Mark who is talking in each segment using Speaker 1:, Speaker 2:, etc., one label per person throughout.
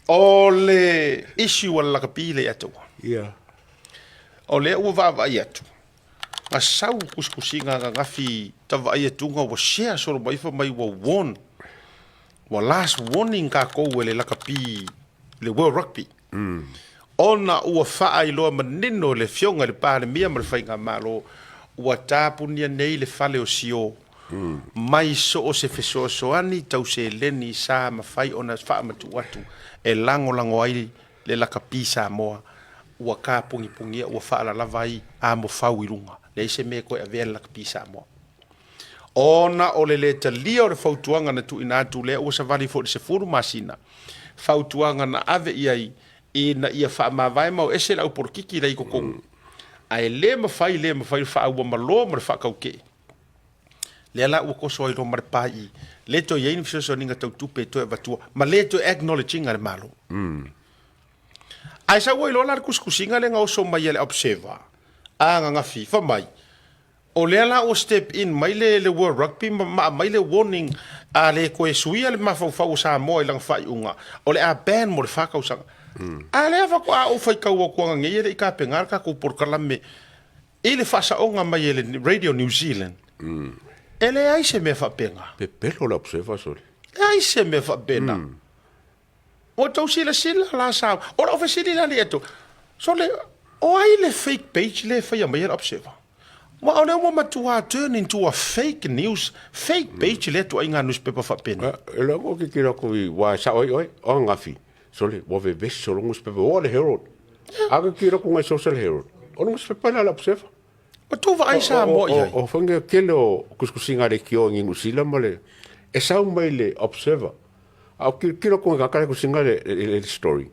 Speaker 1: O le issue wala laka pile atu.
Speaker 2: Ia.
Speaker 1: O le ua vai atu. Nga sau kuskusinga nga ngafi tawa ai atu nga wa share soro maifa mai wa warn. Wa last warning ka kou le laka pi le World Rugby. Ona ua faa iloa manino le fionga le pāle mia ma le whainga malo ua tāpunia nei le fale o sio. Mai so o se feso soani tau se leni sa ma fai ona faa matu atu e lango ai le laka pi sa moa ua ka pungi pungia ua faa la lavai a mo fau irunga le ise me koe a vea laka pi sa moa ona o le talia o le fautuanga na tu ina atu le ua sa vali fo le se furu masina fautuanga na ave iai ina ia faa mawai mau ese la uporkiki la iko kongu ai le ma fai faa ua malo ma le faa kauke le ala ua koso ai lo marpai le to yein fiso so ninga tau tupe to vatua ma le to acknowledging al malo ai sa wo lo la kuskusinga le nga so mai le observer a nga FIFA mai o le ala o step in mai le World Rugby ma mai le warning a le ko e suia le mafau sa mo i lang fai unga o le a ban mo le fa ka usanga a le fa ko a o fai ka wo ko nga ye le ka pengar ka ko por kalame ile fa sa onga mai le Radio New Zealand ele ai se me fa penga.
Speaker 2: Pepelo la observa sole.
Speaker 1: Ai se me fa pena. O tau sila la sa. O la ofesili la lieto. Sole, o ai le fake page le fa mai la observa. Wa o le mo matua turn into a fake news, fake page le to inga newspaper fa pena.
Speaker 2: Ele o ke kira ko wa sa oi o ngafi. Sole, wo ve ves solo newspaper o le Herald. Aga kira ko ngai social Herald. O newspaper la observa.
Speaker 1: O tu va ai sa mo ia.
Speaker 2: O fanga kele o kuskusinga le kio ngi usila male. E sa mai le observer. Au kilo ko ka kusinga le story.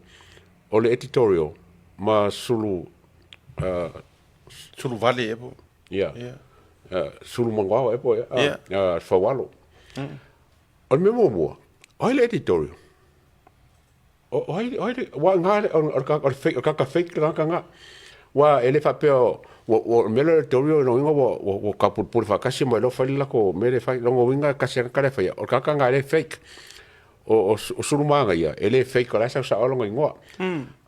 Speaker 2: O le editorial ma sulu
Speaker 1: sulu vale e po.
Speaker 2: Yeah. Sulu mangwa e po fawalo. O me mo. O le editorial. O wa ngale o ka fake nga. Wa ele fa peo o mele torio no ingo o kapur por fakasi mo lo fali la ko mele fa lo winga kasi ka le fa o ka nga le fake o surumanga ia ele fake la sa lo ngo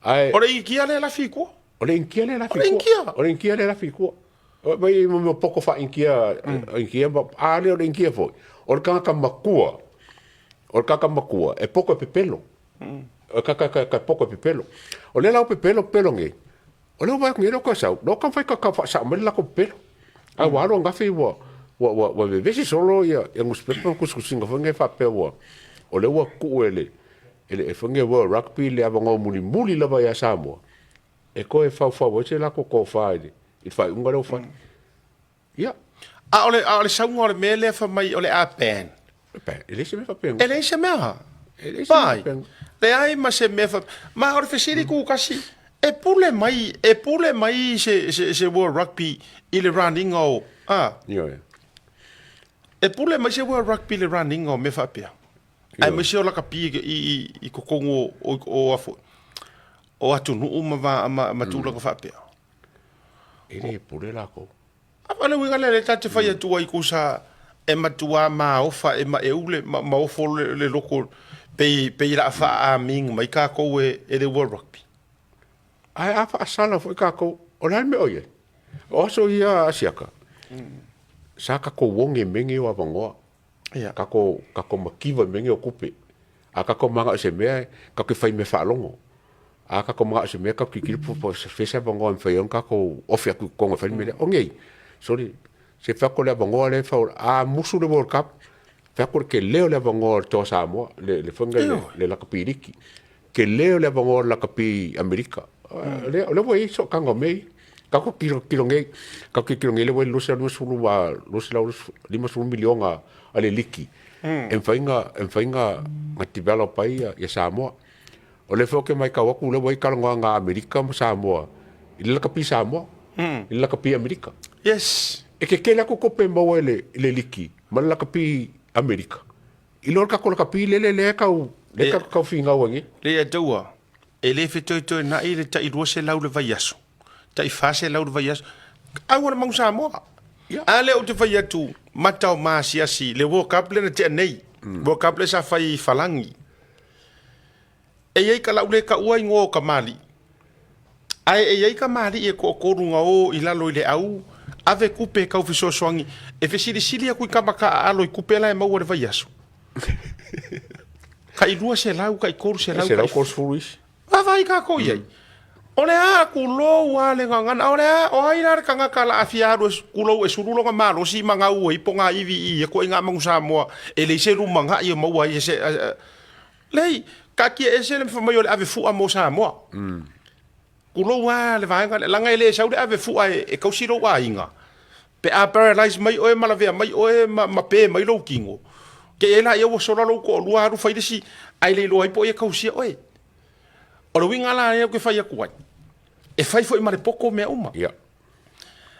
Speaker 2: ai
Speaker 1: o le inkia le la fiko
Speaker 2: o le inkia le la fiko o vai mo poco fa inkia ba le o le inkia foi o ka makua e poco pepelo o ka poco pepelo o le la pepelo nge o le wa ngelo ko sa no kan fai ka sa me la ko pelo a wa ro nga fi wa ve si solo ya ngu spepa ku singa fa nge fa pe wa o le wa ku ele fa nge wa rugby le ava ngo muli la ba ya samo e ko e fa wo se la ko fa ile il fa un galo fa ya
Speaker 1: a ole sa ngore mele fa mai ole a pen
Speaker 2: ele se me fa pen
Speaker 1: ele se me ha pai le ai ma se me fa ma ora fe siri ku kasi e pule mai se World Rugby ile running o e pule mai se World Rugby ile running o me fa pia ai me se o la kapi i kokongo o afo o atu no ma tu la ko fa pia
Speaker 2: ele pule la ko
Speaker 1: apa le winga le tate fa tu ai ku sa e matua ma o fa e ma e ule ma o fo le loko pe la fa a ming mai ka ko e le World Rugby
Speaker 2: ai apa asala foi ka ko ona me oye o so ia asiaka sa ka ko wonge mengi wa bango ka ko makiva mengi o kupe aka ko manga se me ka ke fai me fa longo aka ko manga se me ka ki po fesa bango en fai ka ko ofia ku ko fai me o ngei sorry se fa ko le bango le fa a musu le World Cup fa ko ke leo le bango to sa mo le fonga le la kapiriki ke leo le bango la kapi Amerika le voi so kango mei ka ko kilo ngai ka ko kilo ngai le voi lusa no sulu wa lusa lima sulu miliona ale liki en fainga ma develop ai ya Samoa o le fo ke mai ka waku le voi ka nga Amerika mo Samoa ile ka pi Samoa ile ka pi Amerika
Speaker 1: yes
Speaker 2: e ke la ko pe mo le liki ma la ka pi Amerika ile ka ko ka pi le ka finga wangi
Speaker 1: le atua ele fe to na ile ta i rose lau le vaiaso ta i fase lau le vaiaso ai wana mau sa mo ale o te vai atu mata o masiasi le World Cup le na te nei World Cup le sa fai falangi e yai ka laule ka ua ingo ka mali ai e yai ka mali e ko runga o i lalo i le au ave kupe ka ufiso soangi e fesili sili aku i kamaka alo i kupe la e maua le vai aso ka i lua se lau ka i koru se lau
Speaker 2: Se lau kors furuis.
Speaker 1: vai ka ko yai ole a ku lo wa le nganga ole a o ai lar kanga kala afiado ku lo e surulo nga malo si manga u i ponga ivi i ko inga mangu sa mo e le se ru manga i mo wa i se lei ka ki e se le fa mai ole ave fu a mo sa mo ku lo wa le vai nga la nga le sa u ave fu a e ko siro wa inga pe a paralyze mai o e malavea mai o e ma pe mai lo kingo ke ela e o solo lo ko lu aru fa si ai le lo ai po e ka usia oe o lo winga la e ko fa ia kuai e fai foi mare poko me uma
Speaker 2: Ya.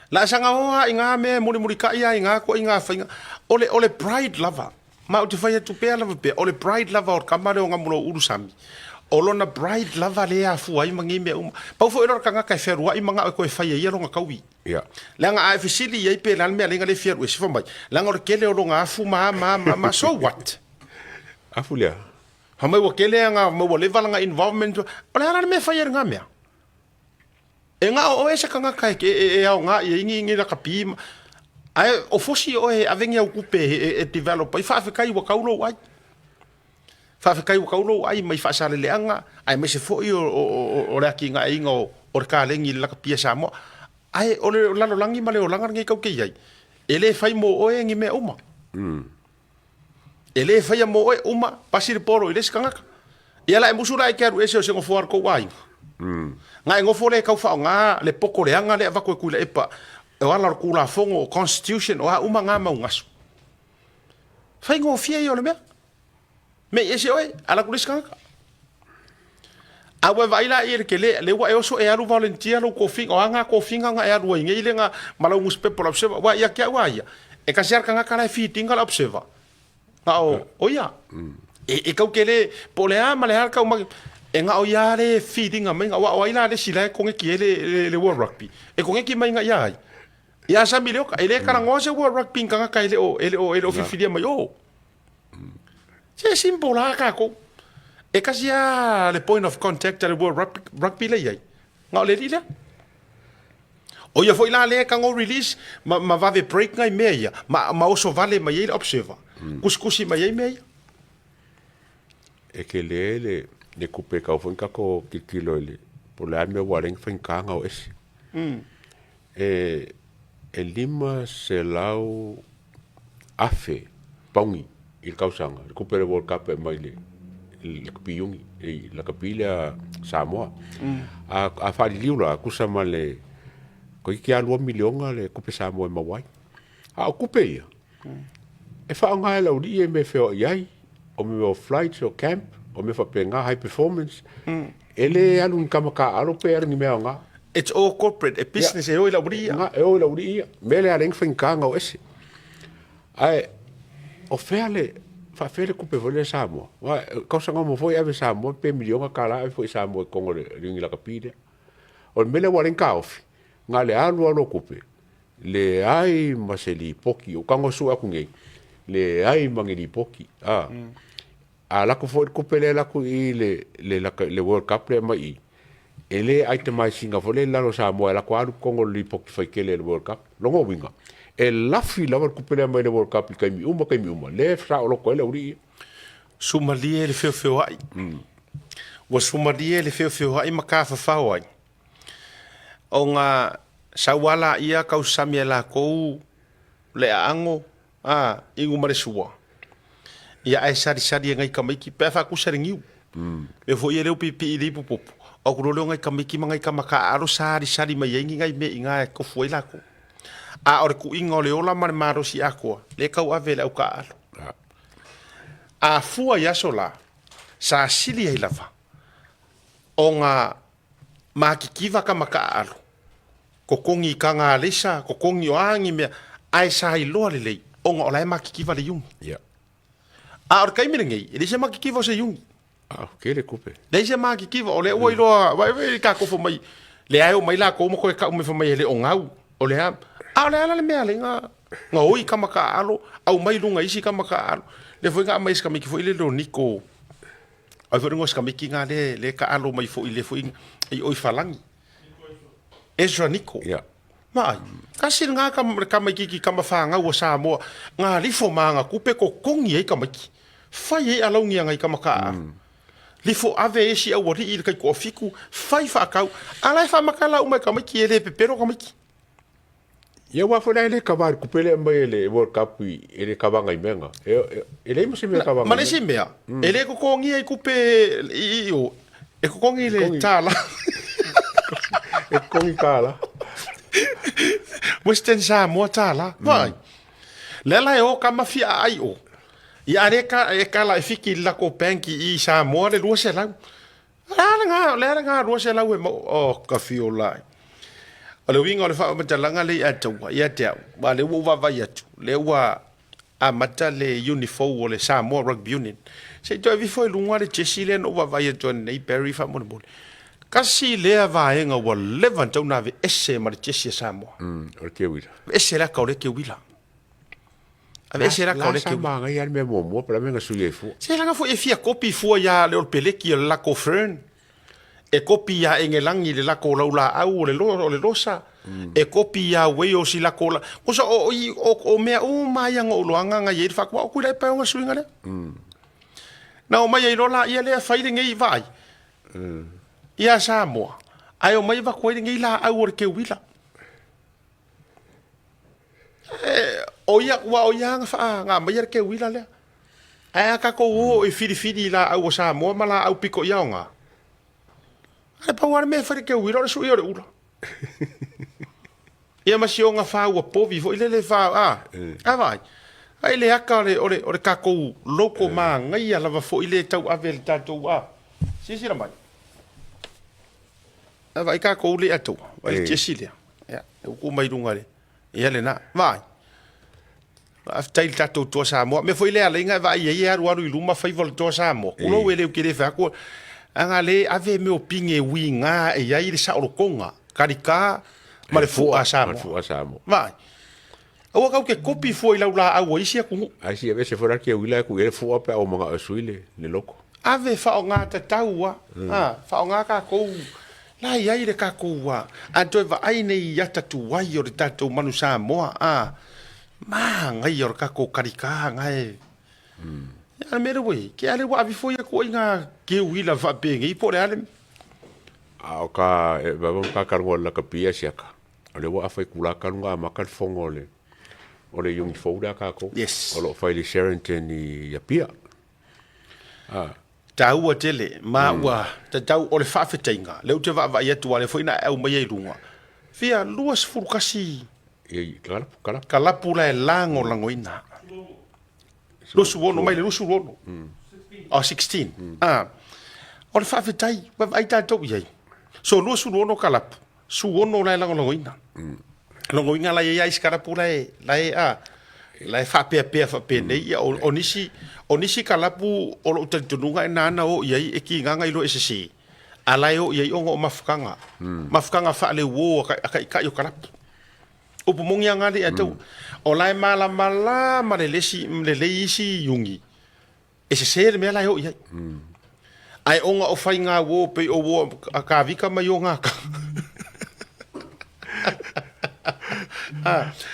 Speaker 1: la sanga o inga me muri ka ia inga ko inga fa inga ole pride lover ma o te fai tu pe lava pe ole pride lover o kamare o ngamulo urusami o lona bride lover le a fu ai mangi me uma pau foi ro kanga kai feru ai manga ko e fai ia ronga kaui
Speaker 2: Ya.
Speaker 1: la nga ai fisili ai pe lan me lenga le feru e sifa mai la nga o kele o longa fu ma so what
Speaker 2: Afulia.
Speaker 1: ha mai o kele nga mo le valanga involvement ole ara me fai nga me e nga o esa kanga kai ke e au nga e ingi la kapi ai o fosi o e avenga o kupe e develop i fa kai wa kaulo ai fa kai wa kaulo ai mai fa sale le anga ai me se foi o la kinga inga o ka lengi la kapi sa mo ai o le la langi male o langa ngai kau ke ai ele fai mo o e ngi me uma ele fai mo o uma pasir poro ile skanga ia la musura e keru ese o se ngo for ko wai nga ngo fole ka fa nga le poko le anga le va ko kula epa e wala ku la fongo constitution o uma nga ma ngaso fai ngo fie yo le me ese oi ala ku diskanga awe vai la ir ke le wa e so e aru volunteer lo ko finga nga ko finga nga e aru nge ile nga malo ngus pe por observa wa ya kia wa ya e ka ser kanga kala fitting la observa nga o ya e ka kele pole a male har ka uma e nga o ya le feeding a mai nga wa ila le sila ko nge le world rugby e ko nge ki mai nga ya sa milio ka ele kara ngose world rugby nga ka ele o fifidia mai o se simple ka ko e ka sia le point of contact le world rugby le yai nga le dile o ya foi la le ka ngo release ma va ve break ngai meia ma o so vale mai ele observer kuskusi mai meia
Speaker 2: E ke le kupe ka fo ka ko kilo le po la me wareng fin ka nga o ese e lima se lau afe paungi il kausanga le kupe le world cup mai le kapiungi la kapila Samoa a fa liula kusa male ko ki a 2 milionga le kupe Samoa mawai a kupe ia e fa nga la uri e me feo iai o me o flights o camp o me fa penga high performance ele alu kamaka alo pe ari me nga
Speaker 1: it's all corporate a business e o la uri
Speaker 2: nga e o la uri mele a leng fin kanga o ese ai o fele fa fele kupe vole Samoa wa ko sanga mo foi ave Samoa pe milionga kala e foi Samoa kongo le ringi la kapide o mele wa leng kaofi nga le alu alo kupe le ai maseli poki o kango su akunge le ai mangeli poki a la ko foi kupele la ku i le World Cup le mai ele ai te mai singa vole la lo Samoa la ko alu kongo li poki fai kele le World Cup longo winga e la fi la kupele mai le World Cup kai mi uma le fra o lo ko le uri
Speaker 1: Somalia le feo ai wa Somalia le feo ai makafa fa ai o nga sawala ia kau samia la ko le ango ingu mare suwa ia ai sari ngai kamiki pe fa ku saringiu e fo ia le pipi li pupu o ku lo ngai kamiki mangai kamaka aro sari mai ngai me inga ko foi la ko a or ku ingo le ola mar maro si ako le kau ave le ka alo a fua ia sola sa sili ai lava o nga makikiva kamaka alo ko kongi kanga lesa ko kongi o angi me ai sa i lo le lei o nga ola makikiva le yung a or kai mirengi ele se makikiva se yung
Speaker 2: ke le kupe
Speaker 1: le se makikiva o le o ilo vai ka ko fo mai le ai o mai la ko mo ko ka mo fo mai le o ngau o le a le me ale nga oi kamaka alo au mai lunga isi kamaka alo le foi nga mai ska mi ki foi le lo niko ai fo ngos kamiki nga le ka alo mai fo ile fo i oi falangi Ezra Nico
Speaker 2: ya
Speaker 1: mai kasi nga ka mai ki ka mafanga wa Samoa nga lifo manga kupe ko kongi ai ka mai fai e alaungi ngai ka maka lifo ave esi au ri i kai ko fiku fai fa kau ala fa makala umai ka mai ki ele pepero ka mai
Speaker 2: ia wa fo le ka var ku pele mai le World Cup ele ka vanga i menga ele mo se me ka vanga
Speaker 1: ma le si mea ele ko kongi ai kupe i o e ko kongi le tala
Speaker 2: e kongi kala
Speaker 1: Western Samoa tala vai lela e o ka mafia ai o ia reka e kala e fiki la ko penki i Samoa le ruase lau le nga ruase lau e mo o ka fiolai ale winga le fa matalanga le atu ia te ba le wa vai atu le wa a mata le uniform o le Samoa Rugby Union se to vi foi lunga le Chesile no wa vai atu nei Perry fa mo mo kasi le va enga wa levanta una ve esse ma le Chesile Samoa
Speaker 2: o ke wira
Speaker 1: esse la ka le ke wila ave esse la ka le ke
Speaker 2: ma nga ia me mo para me nga su ye fu
Speaker 1: se la foi e fia copy fu ya le peleki la ko fern e kopi ya engelangi le lako laula au le losa e kopi ya weo si lako la kosa o mea o mai ngo loanga nga ye fa kwa ku le pa nga swinga le na o mai lola ia le fa ile ngai vai ia Samoa ai o mai va ko ile ngai la au ke wila o ia wa o ia fa nga mai ke wila le ai ka ko o e fidi la au Samoa mala au piko ia nga ai pa war me fare ke wiro su io ula ia ma si onga fa wa povi vo ile le fa vai ai le aka ore ka ko loko ma ngai ala va fo ile tau avel tatu si mai vai ka ko le atu vai chesilia ya ku mai runga le ia le na vai after tatu to Samoa me foi le ala inga vai ia aru i luma fai vol to Samoa kulo ele ke le fa ko anga le ave me o pinge winga e ia i le sa orokonga karika ma le fu asamo vai o ka ke kopi foi laula a o isia ku
Speaker 2: ai si ave se fora ke wila ku ele fu apa o manga suile le loko
Speaker 1: ave fa o nga ta taua fa o nga ka ko la ia i le ka ko wa a to va ai nei ia tatu wai o le tatu manu Samoa ma ngai o ka ko karika ngai ya me we ke ale wa vi foi ko inga ke wila va pengi por ale
Speaker 2: o ka va ka kargo la kapia siaka ole wa fa kula karunga ma kal fongo ole yung foda ka ko
Speaker 1: yes
Speaker 2: ole fa le Sherrington ni ya pia
Speaker 1: tau tele ma wa tau ole fa fetinga le te va va ya tu ale foi na au mai lunga fia luas furkasi
Speaker 2: e
Speaker 1: kala pula lango langoina lo suono mai lo suono 16 o le faafetai ai tatou iai so lo suono kalap suono lai langoina longoina lai ai skarapu lai lai faapea nei o nisi kalapu o lo tatununga e nana o iai e kinganga i lo esesi alai o iai ongo mafukanga fa le wo ka yo kalapu o pumongi anga le atau o lai mala ma le leisi yungi e se le mela yo ia ai onga o fai nga wo pe o wo ka vika mai o nga ka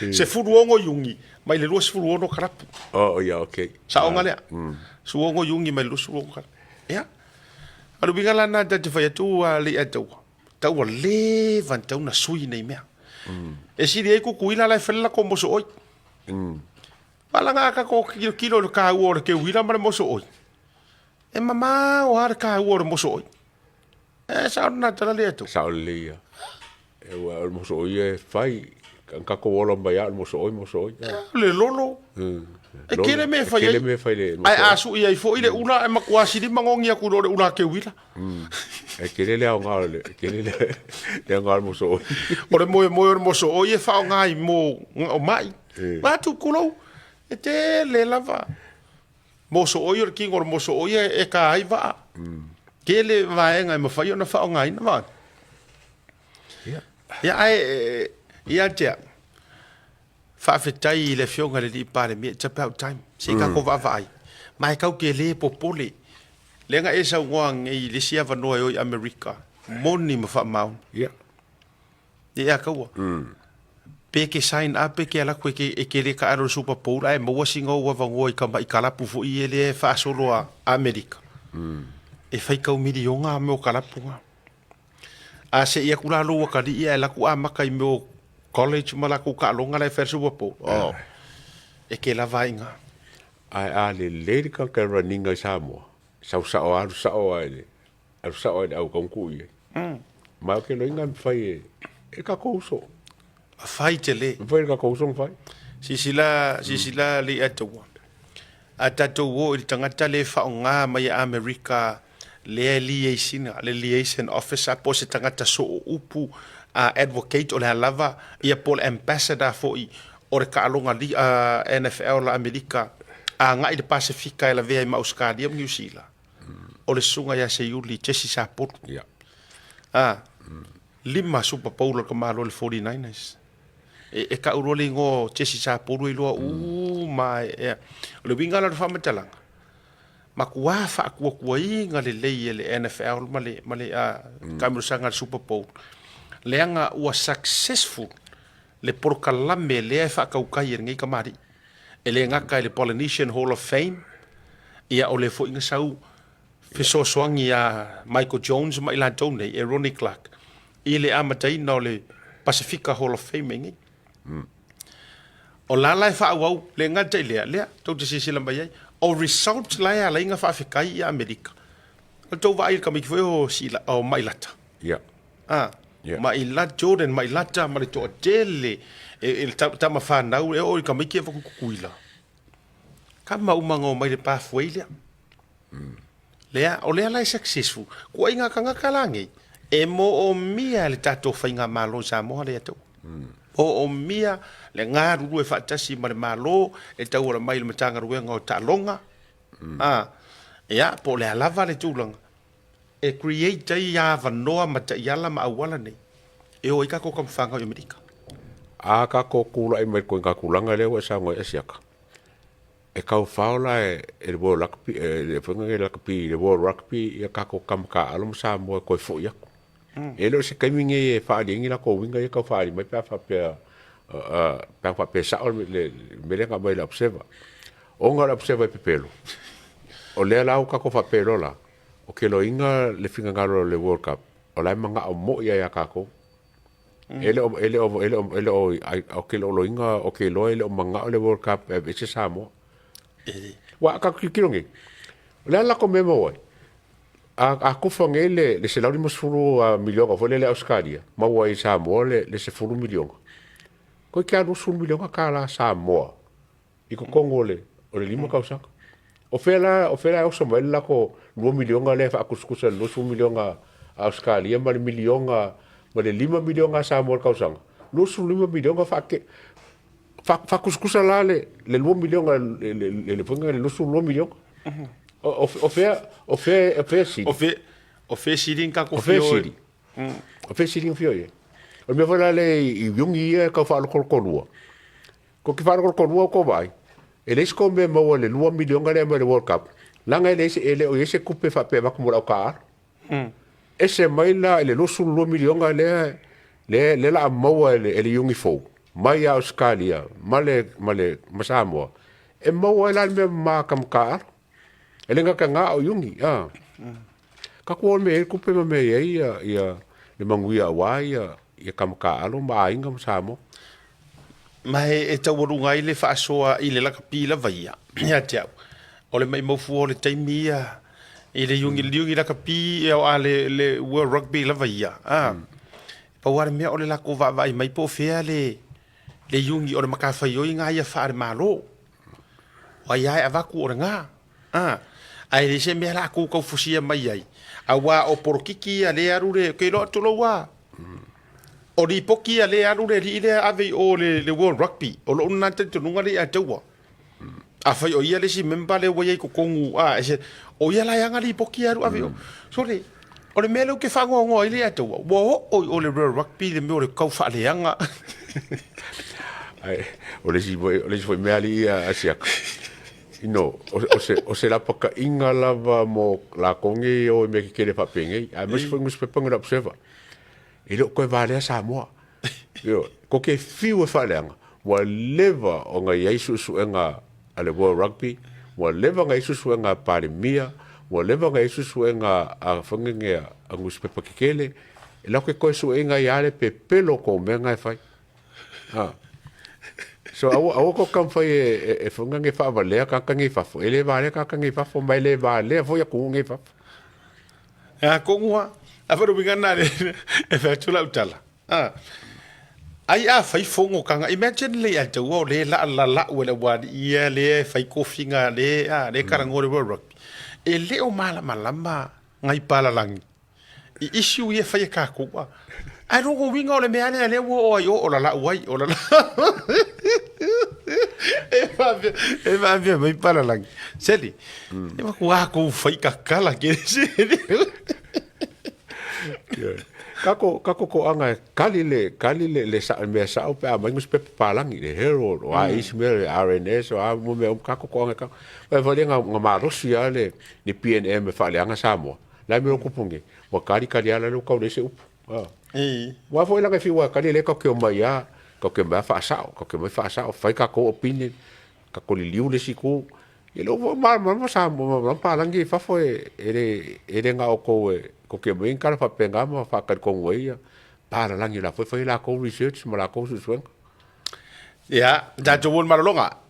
Speaker 1: se furuongo yungi mai le luas furuono karapu
Speaker 2: ya okay
Speaker 1: sa onga le suongo yungi mai luas furuongo ya alu bingala na te fai tu le atau tau le vantau na sui nei mea e si dei ku kuila la fella ko moso oi palanga ka ko kilo ka wo ke wila ma moso oi e mama o har ka wo moso oi e sa na tala le to
Speaker 2: sa le e wa moso oi e fai ka ko wolo ba ya moso oi
Speaker 1: le lolo e kele me fai ai asu ia fo ile una e makwasi di mangongi ku le una ke wila
Speaker 2: e kele le ngale kele le ngal moso
Speaker 1: ore mo moso o e fa ngai mo o mai ba tu kulo e te le lava moso o yor ki ngor moso o e ka ai va kele va ngai mo fa yo na fa ngai na va ya ai ya te fa fetai le fionga le di pare mi it's about time se ka ko va vai mai ka ke le popole lenga e sa ngoa ngi le sia va no i America moni ma fa mau
Speaker 2: ya
Speaker 1: e akaua pe ke sign up ke ala ko ke e ke le ka aro super bowl ai mo singo wa va ngoi ka mai kala pu fu i le fa solo a America e fai ka milionga me o kala punga a se ia kula lo ka di ia la ku a maka i me college mala ku ka longa le fer super bowl e ke la vainga
Speaker 2: ai le ka ka running ai Samoa sa o alu sa o ai au kon ku i ma ke lo inga fai e ka ko so
Speaker 1: fai tele
Speaker 2: fai ka ko so fai
Speaker 1: sisila le ata wo i tangata le fa nga mai America le liaison officer po se tangata so upu advocate o le lava ia pol ambassador fo i o le kaalonga li NFL la America a nga i le Pacifica e la vea i ma Australia New Zealand o le sunga ya se yuli Jesse Sapot
Speaker 2: ya
Speaker 1: lima Super Bowl ka malo le 49ers e ka urole ngo Jesse Sapot i loa mai le winga la fa matalanga makua fa kua inga le le NFL male kamerusanga Super Bowl leanga ua successful le porkalame le fa kaukai ngai kamari ele ngaka le Polynesian Hall of Fame ia ole fo inga sau fiso swangi ya Michael Jones mai la tone e Ronnie Clark ile amatai no le Pacifica Hall of Fame ngai o la fa wau le ngata le to te sila mai o result la ya inga fa Afrikai ya America o to vai ka mi fo sila o mai lata
Speaker 2: ya
Speaker 1: mai la Jordan mai lata mai to tele il tama fa nau e o ka mi ke fo kuila kama umango mai le pathway lea o lea lai successful ko inga kanga kalangi e mo o mia le tato fainga malo sa mo le to o mia le ngaru e fatasi ma le malo e tau ora mai le matanga ruenga o talonga ya po le lava le tulanga e create ya va noa mata yala ma awala nei e o ika ko kam fanga o Amerika
Speaker 2: a ka ko kula i mai ko ka kulanga le wa sa ngo e siaka e kau faula e wo rugby e funga e rugby e wo rugby e ka ko kam ka alum sa mo ko fo ya e lo se kaminge e fa dingi la ko winga e ka fa mai pa fa pe sa le me ka mai la observa o nga la observa pe pelo o le la ka ko fa pelo la o ke lo inga le finga ngalo le World Cup o la manga o mo ya ka ko ele o ke lo inga o ke lo ele o manga le World Cup e se sa mo wa ka kirongi la ko memo wa a ko fangele le se lauri mosfuru a milio ko le Australia ma wa i sa mo le se furu milio ko ke anu sul milio ka la sa mo i ko kongole o le lima ka usaka o fela o so la ko 2 milio le fa kuskusa 2 milio a Australia ma le milio ma le 5 milio sa mo ka usanga 5 milio fa ke fa kuskusa la le 2 milio le ponga le 2 milio o fe
Speaker 1: sidin ka ko
Speaker 2: o fe sidin fio ye o me vola le i yungi e ka fa lo kolua ko ki fa lo kolua ko vai ele sko me mo le 2 milio le mo le World Cup langa ele o ese kupe fa pe ba ko mo ka ese mai la le 2 milio le la mo ele yungi fo mai Australia male masamo e mo la me ma kam ka ele nga o yungi ka ko me ku pe me ia le manguia wa ia kam ka alo ma inga masamo
Speaker 1: mai e tau runga ile fa soa ile la kapila vaia ya tau ole mai mo fu ole taimia ile yungi la kapi o ale le World Rugby la vaia pa war me ole la ko va vai mai po fea le yungi ole makafa yo inga ia fa malo wa ia ava ku ora nga ai le se me la ku ko fusia mai ai awa o porkiki ale arure ke lo to lo wa o ri poki ale arure ri ile ave o le World Rugby o lo na te tunga le a tewa a fai o ia le si memba le wa ko kongu ese o ia la yanga ri poki aru ave so le o le melo ke fango ngo ile a tewa o le World Rugby le me o le kau fa le yanga
Speaker 2: ai o le si foi me ali a siak ino o se la paka inga lava mo la konge o me ki kele papenge a mas foi ngus pepanga la observa ele ko vale sa mo yo ko ke fiu fa lenga wa leva o nga yesu su nga ale world rugby wa leva nga yesu su nga parimia wa leva nga yesu su nga a fangenge a ngus pepa ki kele ela ko su nga yale pe pelo ko menga fai so awo ko kam fai e funga nge fa vale ka nge fa fo ele vale ka nge fa fo mai le vale fo ya ku nge fa
Speaker 1: a ko ngwa a fa rubi ngana e fa tula utala ai a fai fongo kanga imagine le al tawo le la wala wadi ia le fai ko finga le karangore rugby e le o mala malama ngai pala langi i issue ye fai ka ko wa ai ro go winga le me ale le wo o yo o la wai o la e va bien mai para langi seli e va ko fai ka kala ke
Speaker 2: kako ko anga kali le sa me sa o pe a mangus pe palangi le hero o a ismail RNS o a mo me kako ko anga ka vai vale nga marosi ale ni PNM fa le anga samo la me ko punge mo kali ala lo ka le se up wa foi la que fiwa kali le ka ke o mai ya ka ke ma fa sa ka ke ma fa sa fai ka ko opinion ka ko li liu le siku e lo ma sa mo palangi fa foi ele nga o ko ke mo inkara fa penga mo fa ka ko ngoi para langi la foi la ko research mo la ko su
Speaker 1: ya da jo won malonga